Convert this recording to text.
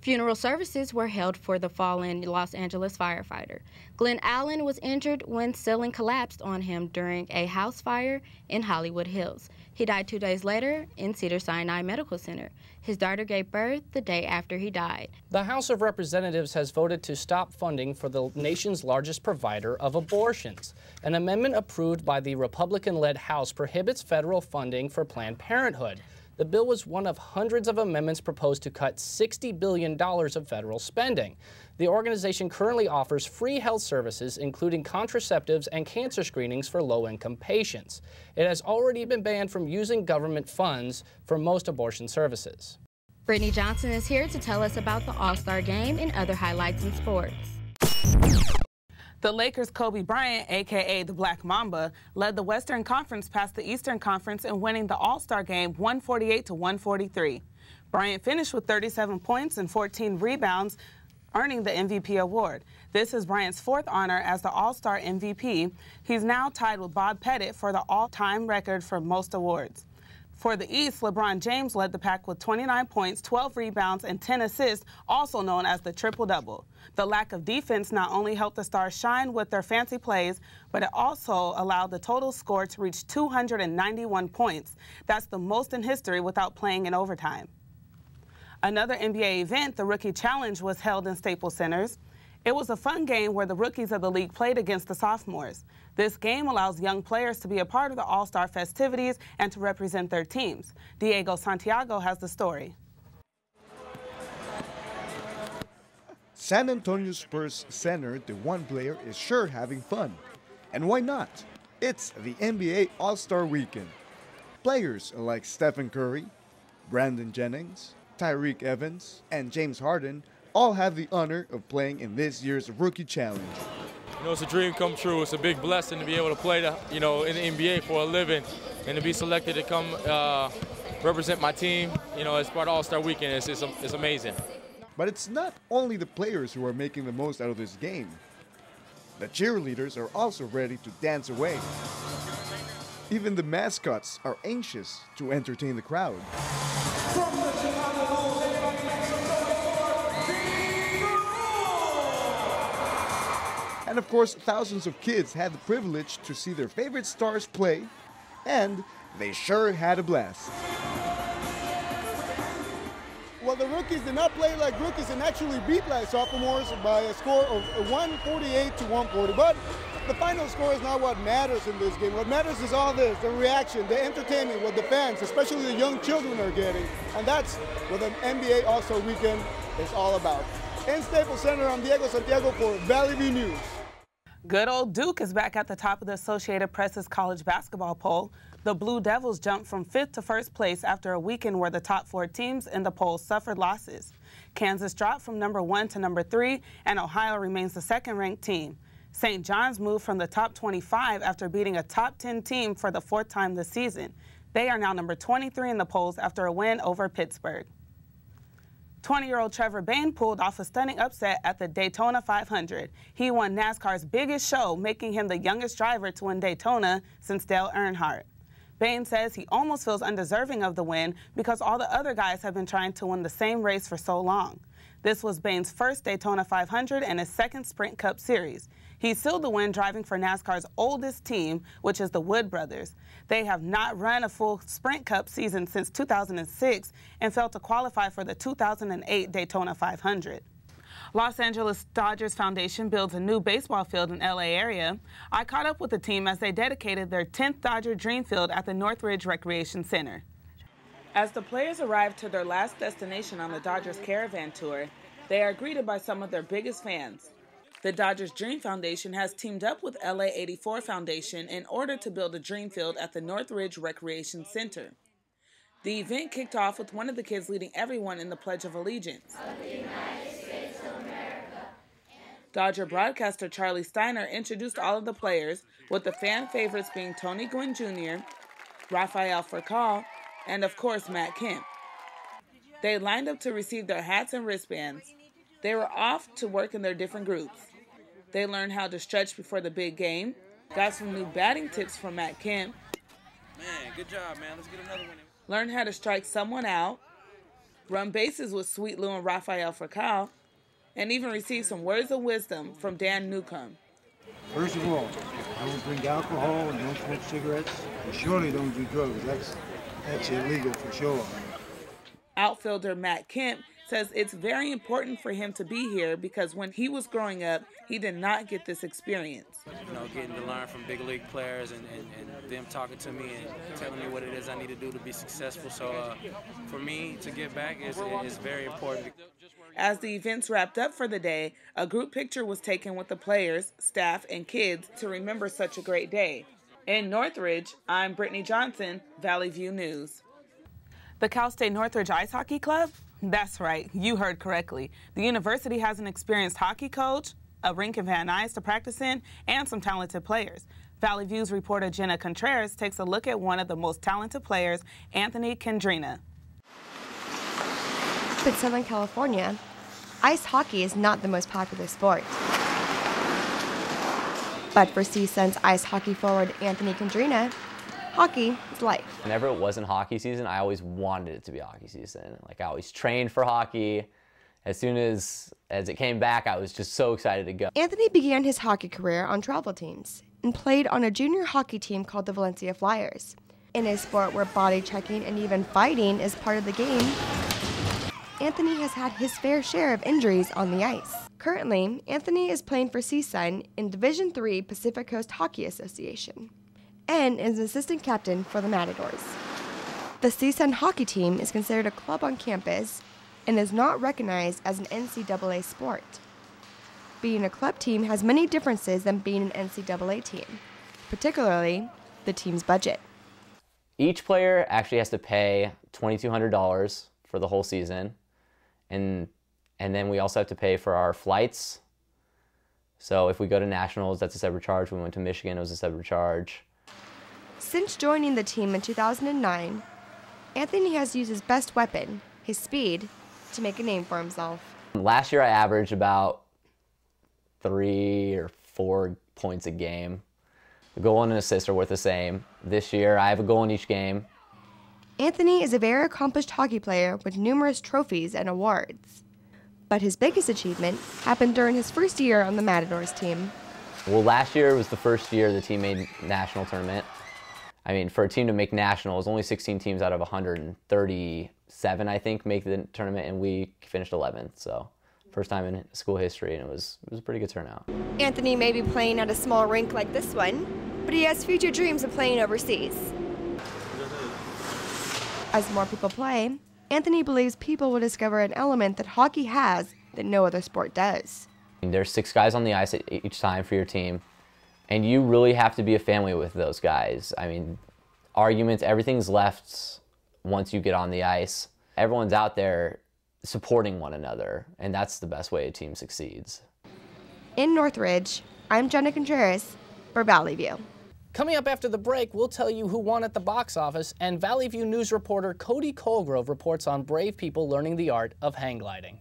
Funeral services were held for the fallen Los Angeles firefighter. Glenn Allen was injured when ceiling collapsed on him during a house fire in Hollywood Hills. He died 2 days later in Cedars-Sinai Medical Center. His daughter gave birth the day after he died. The House of Representatives has voted to stop funding for the nation's largest provider of abortions. An amendment approved by the Republican-led House prohibits federal funding for Planned Parenthood. The bill was one of hundreds of amendments proposed to cut $60 billion of federal spending. The organization currently offers free health services, including contraceptives and cancer screenings for low-income patients. It has already been banned from using government funds for most abortion services. Brittany Johnson is here to tell us about the All-Star Game and other highlights in sports. The Lakers' Kobe Bryant, a.k.a. the Black Mamba, led the Western Conference past the Eastern Conference in winning the All-Star Game 148-143. Bryant finished with 37 points and 14 rebounds, earning the MVP award. This is Bryant's fourth honor as the All-Star MVP. He's now tied with Bob Pettit for the all-time record for most awards. For the East, LeBron James led the pack with 29 points, 12 rebounds, and 10 assists, also known as the triple-double. The lack of defense not only helped the Stars shine with their fancy plays, but it also allowed the total score to reach 291 points. That's the most in history without playing in overtime. Another NBA event, the Rookie Challenge, was held in Staples Centers. It was a fun game where the rookies of the league played against the sophomores. This game allows young players to be a part of the All-Star festivities and to represent their teams. Diego Santiago has the story. San Antonio Spurs center, the one player, is sure having fun. And why not? It's the NBA All-Star Weekend. Players like Stephen Curry, Brandon Jennings, Tyreke Evans, and James Harden all have the honor of playing in this year's Rookie Challenge. You know, it's a dream come true. It's a big blessing to be able to play, in the NBA for a living and to be selected to come represent my team, as part of All-Star Weekend. It's amazing. But it's not only the players who are making the most out of this game. The cheerleaders are also ready to dance away. Even the mascots are anxious to entertain the crowd. From the Chicago Bulls, everybody make some noise. And of course, thousands of kids had the privilege to see their favorite stars play, and they sure had a blast. Well, the rookies did not play like rookies and actually beat like sophomores by a score of 148-140. But the final score is not what matters in this game. What matters is all this, the reaction, the entertainment, what the fans, especially the young children, are getting. And that's what an NBA All-Star Weekend is all about. In Staples Center, I'm Diego Santiago for Valley View News. Good old Duke is back at the top of the Associated Press's college basketball poll. The Blue Devils jumped from 5th to 1st place after a weekend where the top 4 teams in the poll suffered losses. Kansas dropped from number 1 to number 3, and Ohio remains the 2nd-ranked team. St. John's moved from the top 25 after beating a top 10 team for the 4th time this season. They are now number 23 in the polls after a win over Pittsburgh. 20-year-old Trevor Bayne pulled off a stunning upset at the Daytona 500. He won NASCAR's biggest show, making him the youngest driver to win Daytona since Dale Earnhardt. Bayne says he almost feels undeserving of the win because all the other guys have been trying to win the same race for so long. This was Bayne's first Daytona 500 and his 2nd Sprint Cup Series. He sealed the win driving for NASCAR's oldest team, which is the Wood Brothers. They have not run a full Sprint Cup season since 2006 and failed to qualify for the 2008 Daytona 500. Los Angeles Dodgers Foundation builds a new baseball field in LA area. I caught up with the team as they dedicated their 10th Dodger Dream Field at the Northridge Recreation Center. As the players arrive to their last destination on the Dodgers Caravan Tour, they are greeted by some of their biggest fans. The Dodgers Dream Foundation has teamed up with LA 84 Foundation in order to build a dream field at the Northridge Recreation Center. The event kicked off with one of the kids leading everyone in the Pledge of Allegiance. Dodger broadcaster Charlie Steiner introduced all of the players, with the fan favorites being Tony Gwynn Jr., Rafael Furcal, and of course Matt Kemp. They lined up to receive their hats and wristbands. They were off to work in their different groups. They learned how to stretch before the big game, got some new batting tips from Matt Kemp. Man, good job, man. Let's get another one. Learned how to strike someone out, run bases with Sweet Lou and Rafael Furcal, and even received some words of wisdom from Dan Newcomb. First of all, don't drink alcohol and don't smoke cigarettes. And surely don't do drugs. That's illegal for sure. Outfielder Matt Kemp says it's very important for him to be here because when he was growing up, he did not get this experience. You know, getting to learn from big league players and them talking to me and telling me what it is I need to do to be successful. So for me to get back is very important. As the events wrapped up for the day, a group picture was taken with the players, staff, and kids to remember such a great day. In Northridge, I'm Brittany Johnson, Valley View News. The Cal State Northridge Ice Hockey Club? That's right, you heard correctly. The university has an experienced hockey coach, a rink in Van Nuys to practice in, and some talented players. Valley View's reporter Jenna Contreras takes a look at one of the most talented players, Anthony Kendrina. In Southern California, ice hockey is not the most popular sport. But for CSUN's ice hockey forward Anthony Kendrina, hockey is life. Whenever it wasn't hockey season, I always wanted it to be hockey season. Like, I always trained for hockey. As soon as it came back, I was just so excited to go. Anthony began his hockey career on travel teams and played on a junior hockey team called the Valencia Flyers. In a sport where body checking and even fighting is part of the game, Anthony has had his fair share of injuries on the ice. Currently, Anthony is playing for CSUN in Division III Pacific Coast Hockey Association and is an assistant captain for the Matadors. The CSUN hockey team is considered a club on campus and is not recognized as an NCAA sport. Being a club team has many differences than being an NCAA team, particularly the team's budget. Each player actually has to pay $2,200 for the whole season, and then we also have to pay for our flights. So if we go to nationals, that's a separate charge. We went to Michigan, it was a separate charge. Since joining the team in 2009, Anthony has used his best weapon, his speed, to make a name for himself. Last year I averaged about 3 or 4 points a game. A goal and an assist are worth the same. This year I have a goal in each game. Anthony is a very accomplished hockey player with numerous trophies and awards. But his biggest achievement happened during his first year on the Matadors team. Well, last year was the first year the team made national tournament. I mean, for a team to make nationals, only 16 teams out of 137, I think, make the tournament, and we finished 11th. So, first time in school history, and it was a pretty good turnout. Anthony may be playing at a small rink like this one, but he has future dreams of playing overseas. As more people play, Anthony believes people will discover an element that hockey has that no other sport does. There's 6 guys on the ice at each time for your team, and you really have to be a family with those guys. I mean, arguments, everything's left once you get on the ice. Everyone's out there supporting one another, and that's the best way a team succeeds. In Northridge, I'm Jenna Contreras for Valley View. Coming up after the break, we'll tell you who won at the box office, and Valley View News reporter Cody Colgrove reports on brave people learning the art of hang gliding.